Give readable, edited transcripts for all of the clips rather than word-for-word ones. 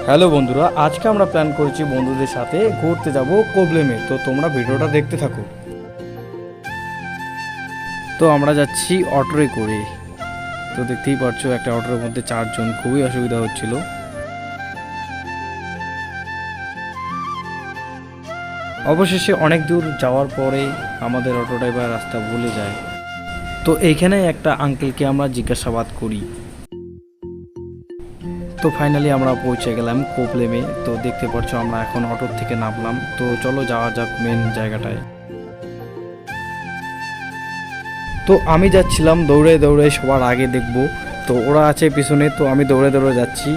Hello বন্ধুরা, আজকে আমরা প্ল্যান করেছি বন্ধুদের সাথে ঘুরতে যাব কোবলেমে। তো তোমরা ভিডিওটা দেখতে থাকো। তো আমরা যাচ্ছি অটোরে করে। তো দেখতেই পাচ্ছো একটা অটোর মধ্যে 4 জন, খুবই অসুবিধা হচ্ছিল। অবশেষে অনেক দূর যাওয়ার পরে আমাদের অটো ড্রাইভার রাস্তা ভুলে যায়। তো এইখানে একটা আঙ্কেলকে আমরা জিজ্ঞাসাবাদ করি। তো ফাইনালি আমরা পৌঁছে গেলাম কোবলেমে। তো দেখতে পাচ্ছ আমরা এখন অটোর থেকে নামলাম। তো চলো যাওয়া যাক মেন জায়গাটায়। তো আমি যাচ্ছিলাম দৌড়ে দৌড়ে সবার আগে দেখব। তো ওরা আছে পিছনে, তো আমি দৌড়ে দৌড়ে যাচ্ছি।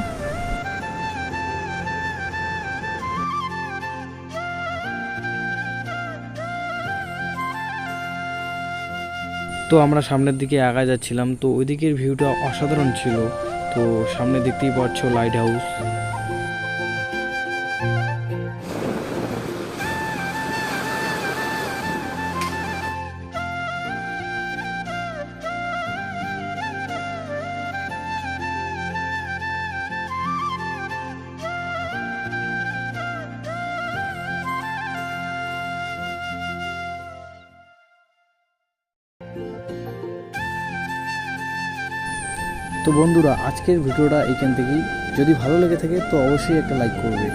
তো আমরা সামনের দিকে আগায় যাচ্ছিলাম। তো ওই দিকের ভিউটা অসাধারণ ছিল। তো সামনে দেখতেই পাচ্ছ লাইট হাউস। তো বন্ধুরা, আজকের ভিডিওটা এইখান থেকেই। যদি ভালো লেগে থাকে তো অবশ্যই একটা লাইক করবে।